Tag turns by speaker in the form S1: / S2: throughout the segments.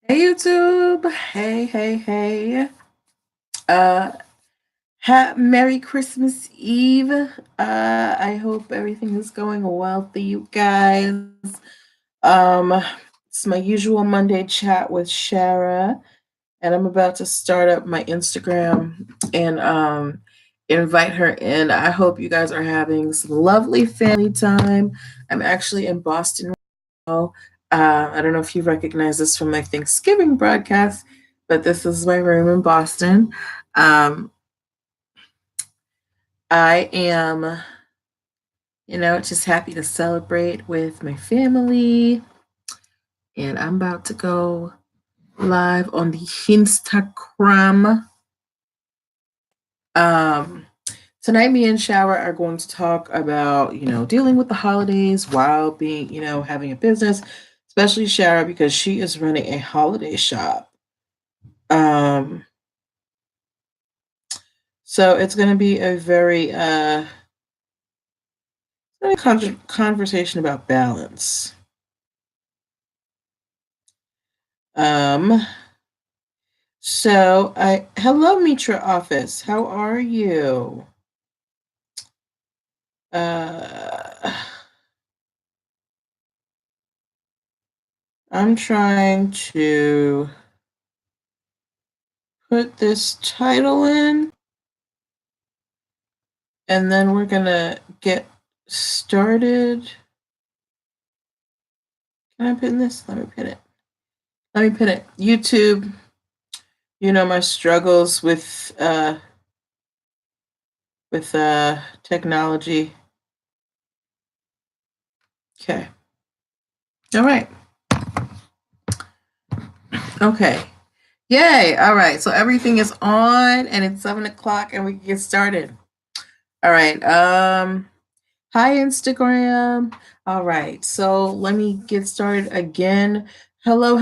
S1: Hey YouTube. Hey. Uh Merry Christmas Eve. I hope everything is going well for you guys. Um it's my usual Monday chat with Shara, and I'm about to start up my Instagram and invite her in. I hope you guys are having some lovely family time. I'm actually in Boston. I don't know if you recognize this from my Thanksgiving broadcast, but this is my room in Boston. Um, I am, just happy to celebrate with my family, and I'm about to go live on the Instagram. Um, Tonight, me and Shower are going to talk about, dealing with the holidays while being, having a business, especially Shower because she is running a holiday shop. Um, So it's going to be a very conversation about balance. Um, hello Mitra office. How are you? Uh, I'm trying to put this title in, and then we're gonna get started. Can I pin this? Let me pin it. YouTube. You know my struggles with technology. Okay. All right. Okay. Yay. All right. So everything is on and it's 7 o'clock and we can get started. All right. Hi, Instagram. All right. So let me get started again. Hello,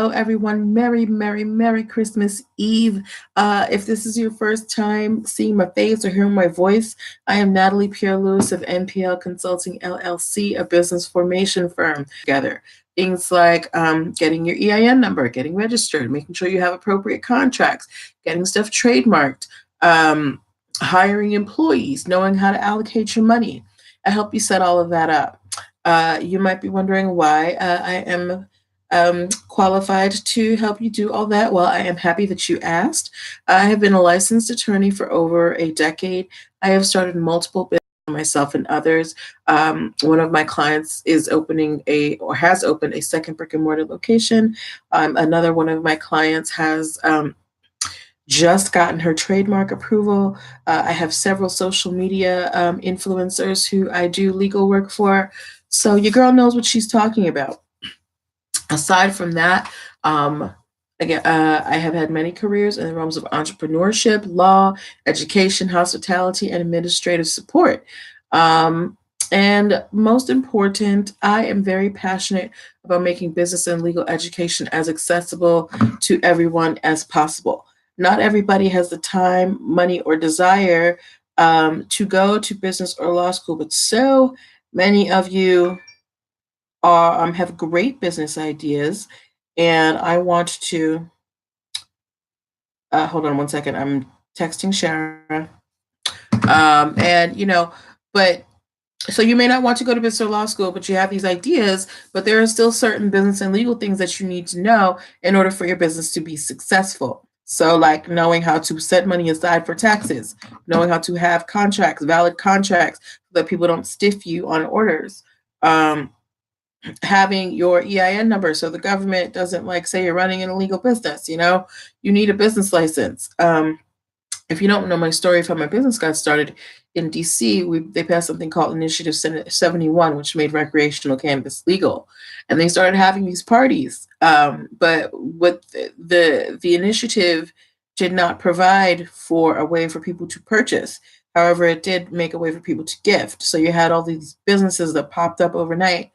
S1: everyone. Merry Christmas Eve. If this is your first time seeing my face or hearing my voice, I am Natalie Pierre-Lewis of NPL Consulting LLC, a business formation firm. Together. Things like getting your EIN number, getting registered, making sure you have appropriate contracts, getting stuff trademarked, hiring employees, knowing how to allocate your money. I help you set all of that up. You might be wondering why I am qualified to help you do all that. Well, I am happy that you asked. I have been a licensed attorney for over a decade. I have started multiple businesses myself and others. One of my clients is opening has opened a second brick and mortar location. Another one of my clients has just gotten her trademark approval. I have several social media influencers who I do legal work for. So your girl knows what she's talking about. Aside from that, again, I have had many careers in the realms of entrepreneurship, law, education, hospitality, and administrative support. And most important, I am very passionate about making business and legal education as accessible to everyone as possible. Not everybody has the time, money, or desire to go to business or law school, but so many of you have great business ideas, and I want to. Hold on one second. I'm texting Shara, and but so you may not want to go to business or law school, but you have these ideas, but there are still certain business and legal things that you need to know in order for your business to be successful. So, like knowing how to set money aside for taxes, knowing how to have contracts, valid contracts, so that people don't stiff you on orders. Um, Having your EIN number so the government doesn't like say you're running an illegal business. You need a business license. If you don't know my story of how my business got started in DC, they passed something called Initiative 71, which made recreational cannabis legal, and they started having these parties. But what the initiative did not provide for a way for people to purchase. However, it did make a way for people to gift. So you had all these businesses that popped up overnight,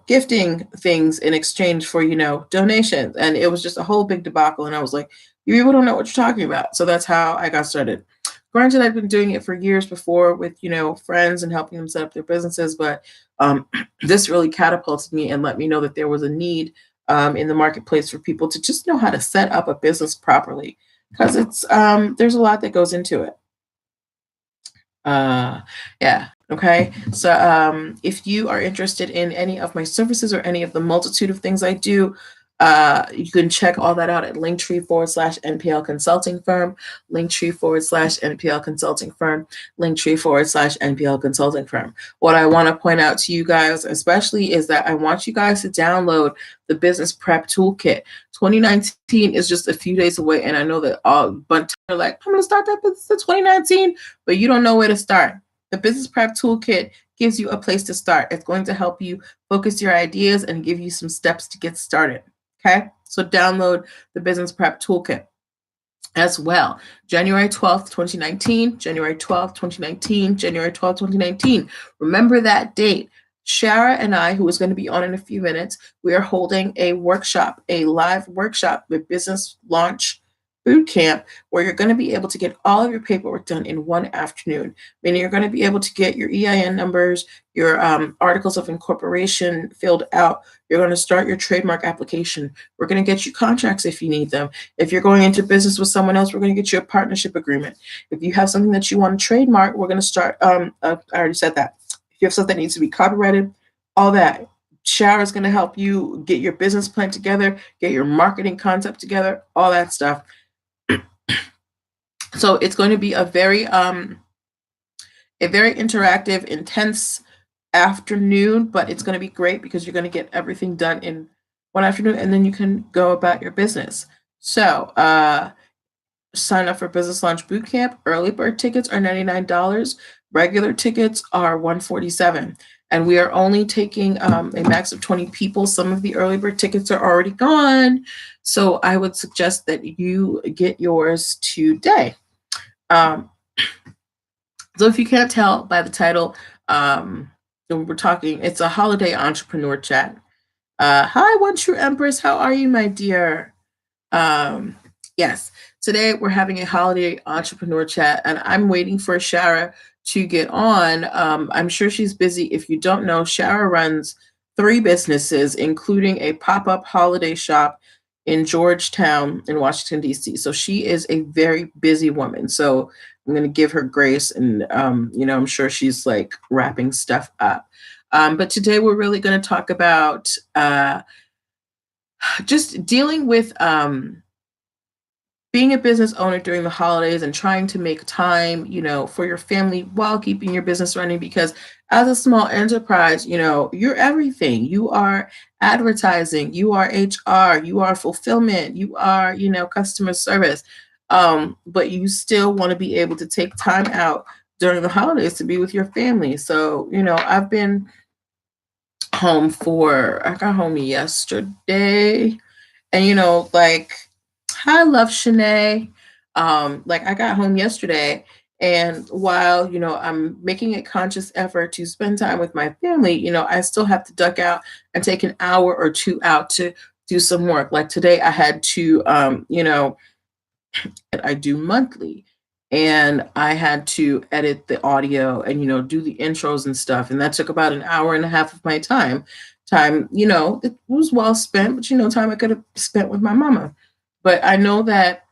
S1: gifting things in exchange for, donations. And it was just a whole big debacle. And I was like, you people don't know what you're talking about. So that's how I got started. Granted, I've been doing it for years before with, friends and helping them set up their businesses. But this really catapulted me and let me know that there was a need in the marketplace for people to just know how to set up a business properly, because it's there's a lot that goes into it. Uh, yeah. Okay. So, if you are interested in any of my services or any of the multitude of things I do, you can check all that out at linktree/ NPL consulting firm, linktree/ NPL consulting firm, linktree/ NPL consulting firm. What I want to point out to you guys, especially, is that I want you guys to download the business prep toolkit. 2019 is just a few days away, and I know that all but are like, I'm going to start that business in 2019, but you don't know where to start. The Business Prep Toolkit gives you a place to start. It's going to help you focus your ideas and give you some steps to get started. Okay, so download the Business Prep Toolkit as well. January 12th, 2019, January 12th, 2019, January 12th, 2019. Remember that date. Shara and I, who is going to be on in a few minutes, we are holding a workshop, a live workshop with Business Launch Boot Camp, where you're going to be able to get all of your paperwork done in one afternoon. Meaning you're going to be able to get your EIN numbers, your articles of incorporation filled out. You're going to start your trademark application. We're going to get you contracts if you need them. If you're going into business with someone else, we're going to get you a partnership agreement. If you have something that you want to trademark, we're going to start. I already said that. If you have something that needs to be copyrighted, all that. Shara is going to help you get your business plan together, get your marketing concept together, all that stuff. So it's going to be a very interactive, intense afternoon, but it's going to be great because you're going to get everything done in one afternoon, and then you can go about your business. So, sign up for Business Launch Bootcamp. Early bird tickets are $99. Regular tickets are $147. And we are only taking a max of 20 people. Some of the early bird tickets are already gone. So I would suggest that you get yours today. Um, so if you can't tell by the title, we're talking, it's a holiday entrepreneur chat. Hi, One True Empress. How are you, my dear? Um, yes, today we're having a holiday entrepreneur chat, and I'm waiting for Shara to get on. I'm sure she's busy. If you don't know, Shara runs 3 businesses, including a pop up holiday shop in Georgetown in Washington, D.C. So she is a very busy woman. So I'm going to give her grace, and, I'm sure she's like wrapping stuff up. But today we're really going to talk about just dealing with being a business owner during the holidays and trying to make time, for your family while keeping your business running. Because as a small enterprise, you're everything. You are advertising, you are HR, you are fulfillment, you are, customer service. But you still want to be able to take time out during the holidays to be with your family. So, I've been I got home yesterday, and like, hi, love Shanae. Like, I got home yesterday, and while I'm making a conscious effort to spend time with my family, I still have to duck out and take an hour or two out to do some work. Like today, I had to, I do monthly, and I had to edit the audio and do the intros and stuff, and that took about an hour and a half of my time. Time, it was well spent, but time I could have spent with my mama. But I know that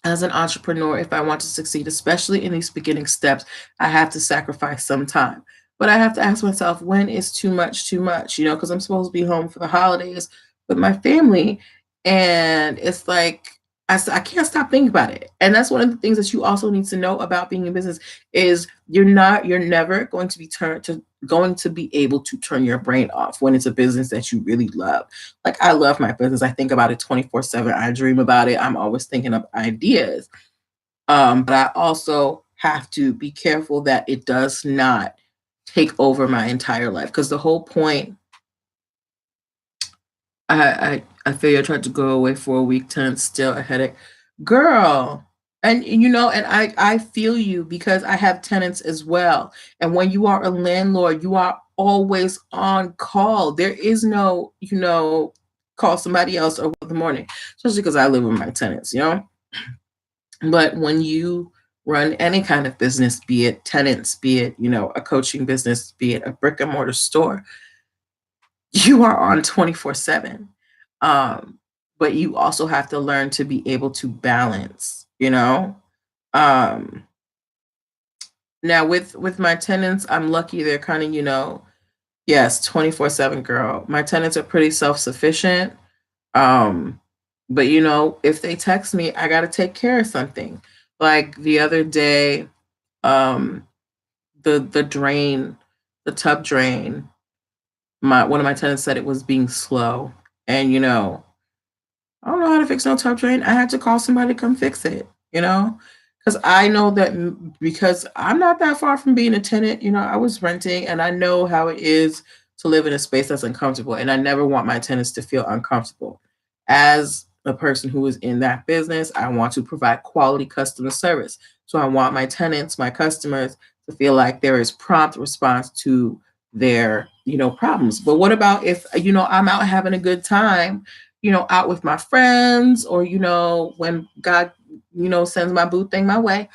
S1: as an entrepreneur, if I want to succeed, especially in these beginning steps, I have to sacrifice some time. But I have to ask myself, when is too much too much? Because I'm supposed to be home for the holidays with my family. And it's like, I can't stop thinking about it. And that's one of the things that you also need to know about being in business is you're never going to be able to turn your brain off when it's a business that you really love. Like, I love my business. I think about it 24/7. I dream about it. I'm always thinking of ideas. But I also have to be careful that it does not take over my entire life. Because the whole point, I feel I tried to go away for a week, tenants still a headache. Girl. And and I feel you, because I have tenants as well. And when you are a landlord, you are always on call. There is no, call somebody else over the morning, especially because I live with my tenants. But when you run any kind of business, be it tenants, be it, a coaching business, be it a brick and mortar store, you are on 24/7. Um, but you also have to learn to be able to balance, you know? Um, Now with my tenants, I'm lucky they're kind of, yes, 24/7 girl. My tenants are pretty self-sufficient. Um, but if they text me, I got to take care of something. Like the other day, um, the drain, the tub drain, my one of my tenants said it was being slow. And I don't know how to fix no tub drain. I had to call somebody to come fix it, because I know that because I'm not that far from being a tenant, I was renting and I know how it is to live in a space that's uncomfortable. And I never want my tenants to feel uncomfortable. As a person who is in that business, I want to provide quality customer service. So I want my tenants, my customers to feel like there is prompt response to their, problems. But what about if, I'm out having a good time, out with my friends, or, when God, sends my boo thing my way,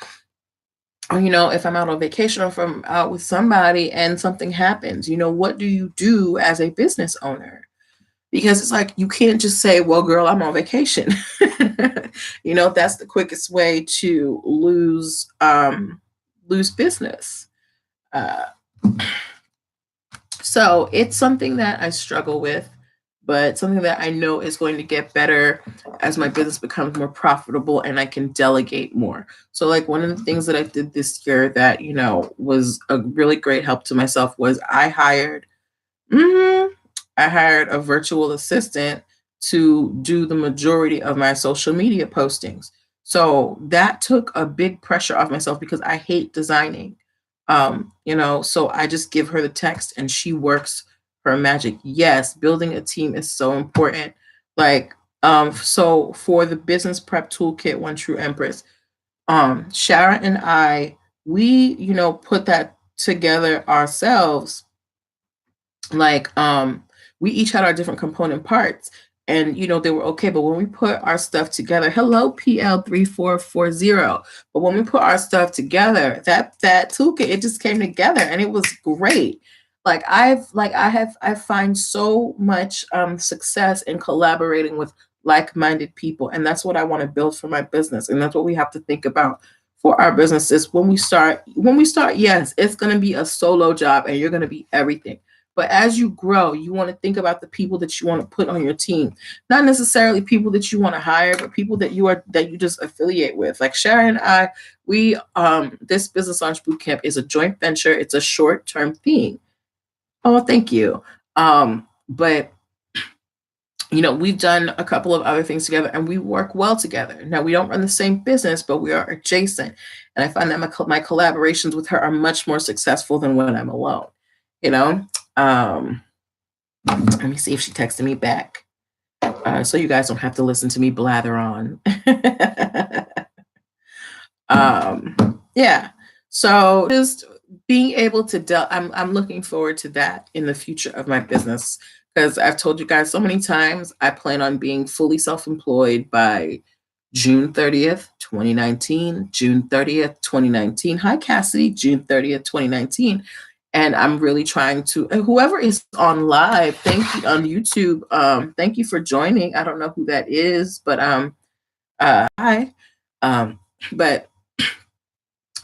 S1: or, if I'm out on vacation or if I'm out with somebody and something happens, what do you do as a business owner? Because it's like, you can't just say, well, girl, I'm on vacation. That's the quickest way to lose business. Uh, So it's something that I struggle with, but something that I know is going to get better as my business becomes more profitable and I can delegate more. So, like, one of the things that I did this year that, was a really great help to myself was mhm, I hired a virtual assistant to do the majority of my social media postings. So that took a big pressure off myself because I hate designing. So I just give her the text and she works her magic. Yes, building a team is so important. Like, so for the business prep toolkit, One True Empress, Shara and I, we, put that together ourselves. Like, we each had our different component parts, and they were okay. But when we put our stuff together, hello PL3440, but when we put our stuff together, that toolkit, it just came together and it was great. I find so much success in collaborating with like-minded people, and that's what I want to build for my business, and that's what we have to think about for our businesses when we start. Yes, it's going to be a solo job and you're going to be everything, but as you grow, you want to think about the people that you want to put on your team. Not necessarily people that you want to hire, but people that you just affiliate with. Like Shara and I, we this business launch bootcamp is a joint venture. It's a short-term thing. Oh, thank you. But we've done a couple of other things together and we work well together. Now, we don't run the same business, but we are adjacent. And I find that my collaborations with her are much more successful than when I'm alone. You know, um, let me see if she texted me back. So you guys don't have to listen to me blather on. Yeah. So just being able to I'm looking forward to that in the future of my business, because I've told you guys so many times I plan on being fully self-employed by June 30th, 2019, June 30th, 2019. Hi, Cassidy, June 30th, 2019. And I'm really trying to, and whoever is on live, thank you on YouTube. Thank you for joining. I don't know who that is, but hi. Um, but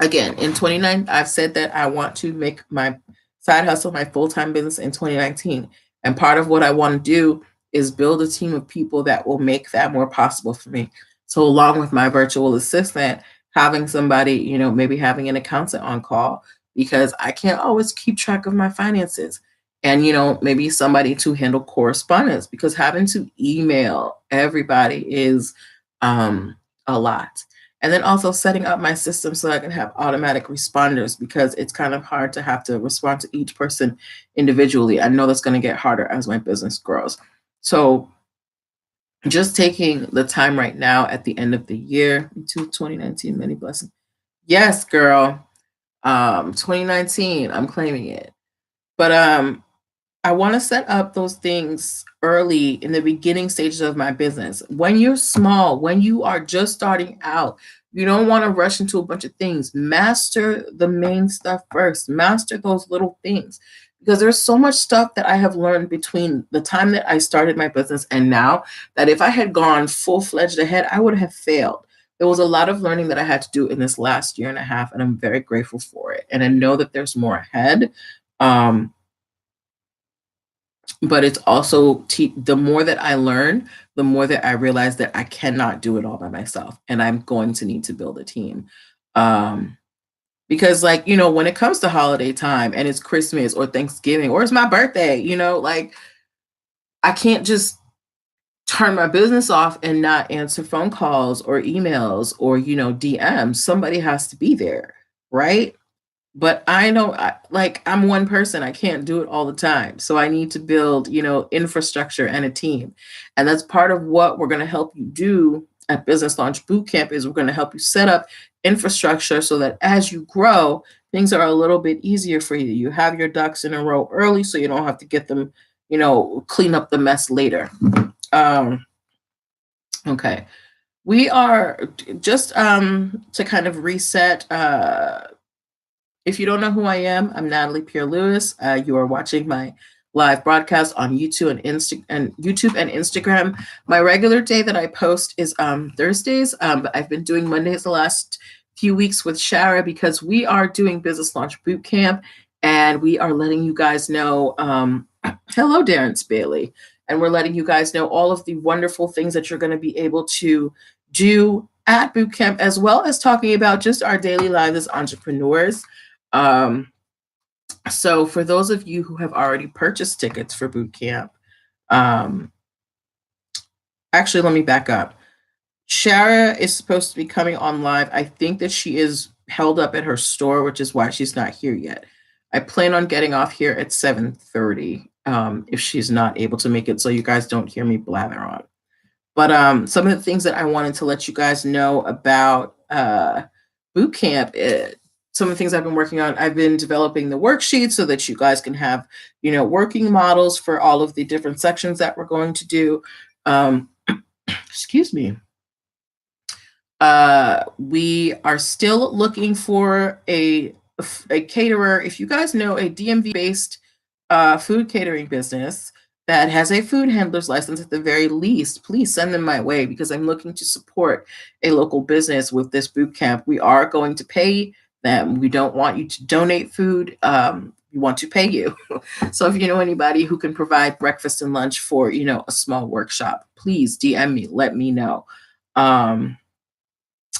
S1: again, in 29, I've said that I want to make my side hustle my full-time business in 2019. And part of what I want to do is build a team of people that will make that more possible for me. So along with my virtual assistant, having somebody, maybe having an accountant on call, because I can't always keep track of my finances. And, maybe somebody to handle correspondence, because having to email everybody is a lot. And then also setting up my system so I can have automatic responders, because it's kind of hard to have to respond to each person individually. I know that's going to get harder as my business grows. So just taking the time right now at the end of the year to 2019, many blessings. Yes, girl. 2019, I'm claiming it. But I want to set up those things early in the beginning stages of my business. When you're small, when you are just starting out, you don't want to rush into a bunch of things. Master the main stuff first. Master those little things, because there's so much stuff that I have learned between the time that I started my business and now, that if I had gone full fledged ahead, I would have failed. There was a lot of learning that I had to do in this last year and a half, and I'm very grateful for it. And I know that there's more ahead. Um, but it's also the more that I learn, the more that I realize that I cannot do it all by myself, and I'm going to need to build a team. Um, because, like, when it comes to holiday time and it's Christmas or Thanksgiving or it's my birthday, like, I can't just turn my business off and not answer phone calls or emails or DMs. Somebody has to be there, right? But I know, like, I'm one person. I can't do it all the time. So I need to build, infrastructure and a team. And that's part of what we're going to help you do at Business Launch Bootcamp is we're going to help you set up infrastructure so that as you grow, things are a little bit easier for you. You have your ducks in a row early so you don't have to get them, clean up the mess later. Um, okay. We are just to kind of reset. If you don't know who I am, I'm Natalie Pierre Lewis. You are watching my live broadcast on YouTube and Instagram. My regular day that I post is Thursdays, but I've been doing Mondays the last few weeks with Shara because we are doing Business Launch Bootcamp, and we are letting you guys know. Hello, Darren Bailey, and we're letting you guys know all of the wonderful things that you're going to be able to do at bootcamp, as well as talking about just our daily lives as entrepreneurs. Um, so for those of you who have already purchased tickets for boot camp, um, actually, let me back up. Shara is supposed to be coming on live. I think that she is held up at her store, which is why she's not here yet. I plan on getting off here at 7:30 if she's not able to make it, so you guys don't hear me blather on. But some of the things that I wanted to let you guys know about boot camp, some of the things I've been working on, I've been developing the worksheets so that you guys can have, working models for all of the different sections that we're going to do. Excuse me. We are still looking for a caterer. If you guys know a DMV based food catering business that has a food handler's license at the very least, please send them my way because I'm looking to support a local business with this boot camp. We are going to pay them. We don't want you to donate food. We want to pay you. So if you know anybody who can provide breakfast and lunch for, a small workshop, please DM me, let me know.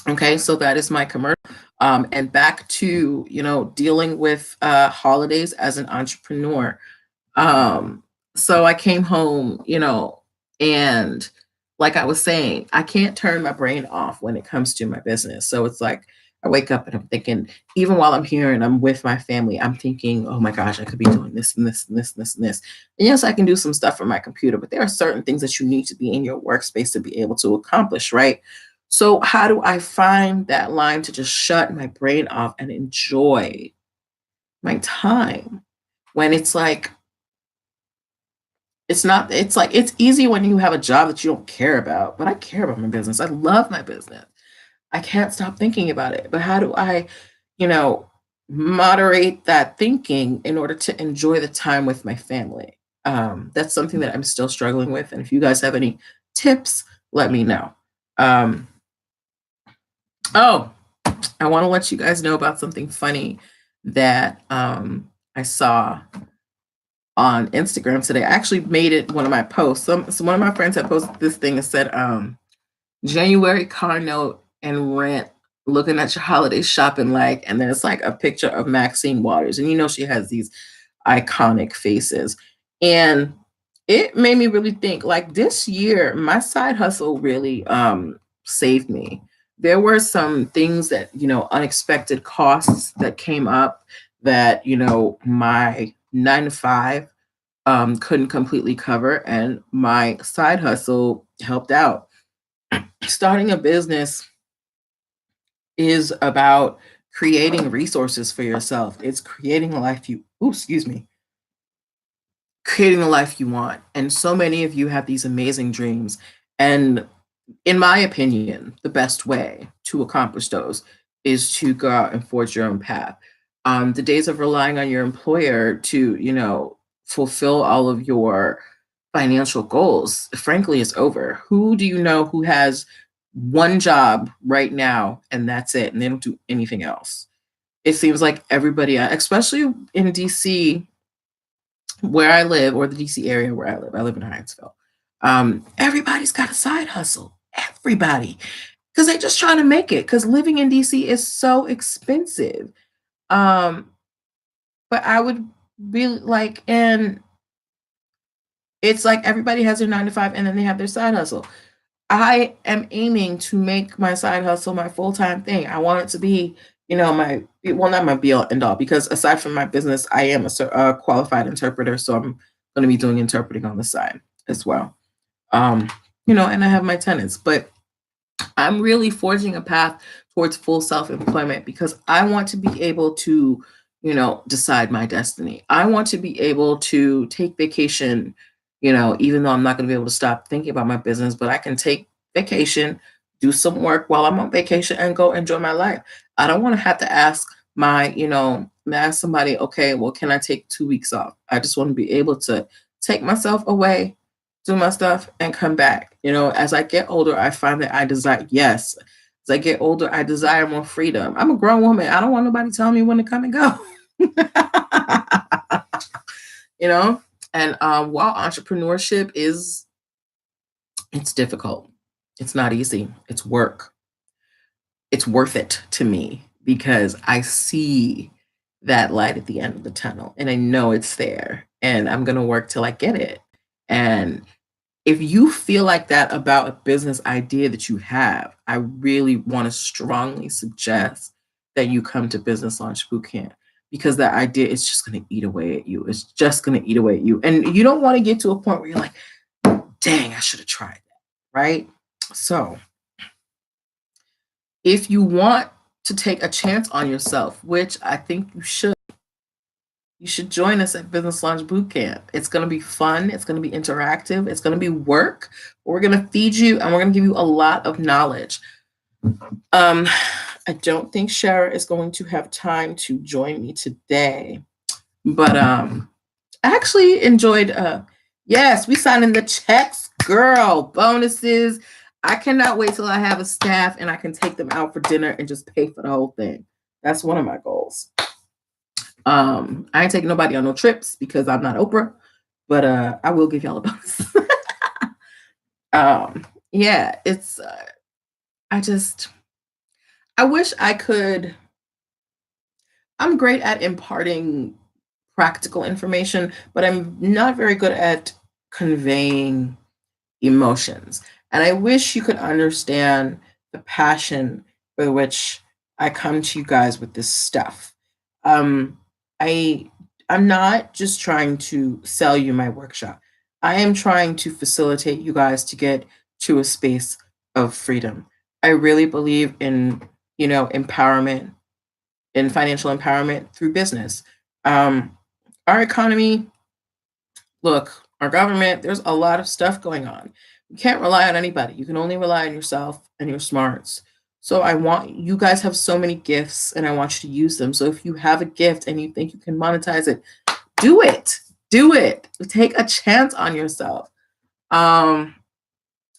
S1: Okay, so that is my commercial. And back to, dealing with holidays as an entrepreneur. Um, so I came home, and like I was saying, I can't turn my brain off when it comes to my business. So it's like I wake up and I'm thinking, even while I'm here and I'm with my family, I'm thinking, oh my gosh, I could be doing this and this and this and this and this. And yes, I can do some stuff from my computer, but there are certain things that you need to be in your workspace to be able to accomplish, right? So how do I find that line to just shut my brain off and enjoy my time when it's like it's not it's like it's easy when you have a job that you don't care about, but I care about my business. I love my business. I can't stop thinking about it. But how do I, you know, moderate that thinking in order to enjoy the time with my family? That's something that I'm still struggling with. And if you guys have any tips, let me know. Um, oh, I want to let you guys know about something funny that I saw on Instagram today. I actually made it one of my posts. So one of my friends had posted this thing and said, January car note and rent, looking at your holiday shopping like, and then it's like a picture of Maxine Waters. And she has these iconic faces. And it made me really think like this year, my side hustle really saved me. There were some things that, unexpected costs that came up that, my 9 to 5 couldn't completely cover. And my side hustle helped out. Starting a business is about creating resources for yourself. It's creating a life excuse me, creating the life you want. And so many of you have these amazing dreams. And in my opinion, the best way to accomplish those is to go out and forge your own path. The days of relying on your employer to, fulfill all of your financial goals, frankly, is over. Who do you know who has one job right now and that's it, and they don't do anything else? It seems like everybody, especially in DC, where I live, or the DC area where I live in Hyattsville. Everybody's got a side hustle. Everybody, because they're just trying to make it. Because living in DC is so expensive. Um, but I would be like, and it's like everybody has their 9 to 5, and then they have their side hustle. I am aiming to make my side hustle my full time thing. I want it to be, my, well, not my be all end all, because aside from my business, I am a qualified interpreter. So I'm going to be doing interpreting on the side as well. Um, and I have my tenants, but I'm really forging a path towards full self employment because I want to be able to, decide my destiny. I want to be able to take vacation, even though I'm not going to be able to stop thinking about my business, but I can take vacation, do some work while I'm on vacation, and go enjoy my life. I don't want to have to ask ask somebody, okay, well, can I take 2 weeks off? I just want to be able to take myself away, do my stuff, and come back. As I get older, I find that I desire, yes, as I get older, I desire more freedom. I'm a grown woman. I don't want nobody telling me when to come and go. you know? And while entrepreneurship it's difficult. It's not easy. It's work. It's worth it to me because I see that light at the end of the tunnel and I know it's there and I'm going to work till I get it. And if you feel like that about a business idea that you have, I really want to strongly suggest that you come to Business Launch Bootcamp because that idea is just going to eat away at you. It's just going to eat away at you. And you don't want to get to a point where you're like, dang, I should have tried that. Right. So if you want to take a chance on yourself, which I think you should join us at Business Launch Bootcamp. It's going to be fun. It's going to be interactive. It's going to be work. We're going to feed you and we're going to give you a lot of knowledge. I don't think Shara is going to have time to join me today, but I actually enjoyed. Yes, we signed in the checks, girl. Bonuses. I cannot wait till I have a staff and I can take them out for dinner and just pay for the whole thing. That's one of my goals. I ain't taking nobody on no trips because I'm not Oprah, but I will give y'all a bonus. Yeah, it's I wish I could. I'm great at imparting practical information, but I'm not very good at conveying emotions. And I wish you could understand the passion with which I come to you guys with this stuff. Um, I I'm not just trying to sell you my workshop. I am trying to facilitate you guys to get to a space of freedom. I really believe in, empowerment, in financial empowerment through business. Um, our economy, look, our government, there's a lot of stuff going on. You can't rely on anybody. You can only rely on yourself and your smarts. So I want you guys have so many gifts and I want you to use them. So if you have a gift and you think you can monetize it, do it. Do it. Take a chance on yourself. Um,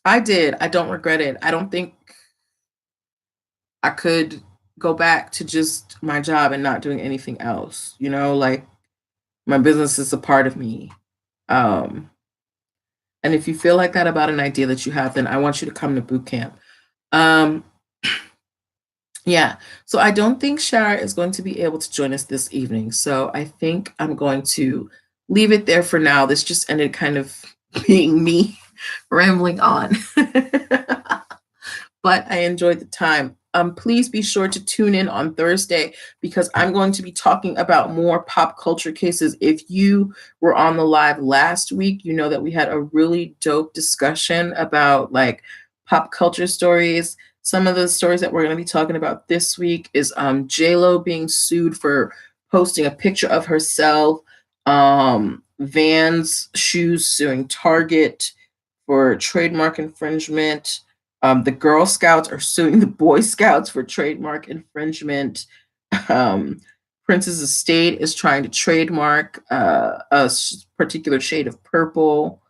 S1: I did. I don't regret it. I don't think I could go back to just my job and not doing anything else. Like my business is a part of me. Um, And if you feel like that about an idea that you have, then I want you to come to boot camp. Um, yeah. So I don't think Shara is going to be able to join us this evening. So I think I'm going to leave it there for now. This just ended kind of being me rambling on. But I enjoyed the time. Please be sure to tune in on Thursday because I'm going to be talking about more pop culture cases. If you were on the live last week, you know that we had a really dope discussion about like pop culture stories. Some of the stories that we're going to be talking about this week is J-Lo being sued for posting a picture of herself, Vans shoes suing Target for trademark infringement. The Girl Scouts are suing the Boy Scouts for trademark infringement. Um, Prince's estate is trying to trademark particular shade of purple,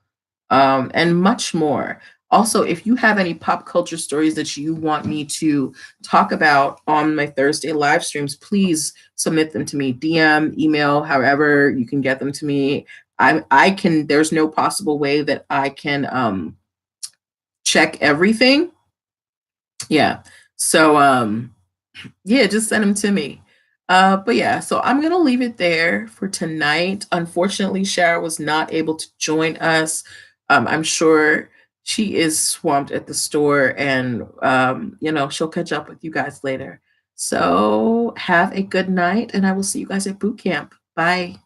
S1: and much more. Also, if you have any pop culture stories that you want me to talk about on my Thursday live streams, please submit them to me, DM, email, however you can get them to me. I can. There's no possible way that I can check everything. Yeah. So yeah, just send them to me. But yeah, so I'm gonna leave it there for tonight. Unfortunately, Shara was not able to join us. I'm sure she is swamped at the store, and she'll catch up with you guys later. So have a good night, and I will see you guys at boot camp. Bye.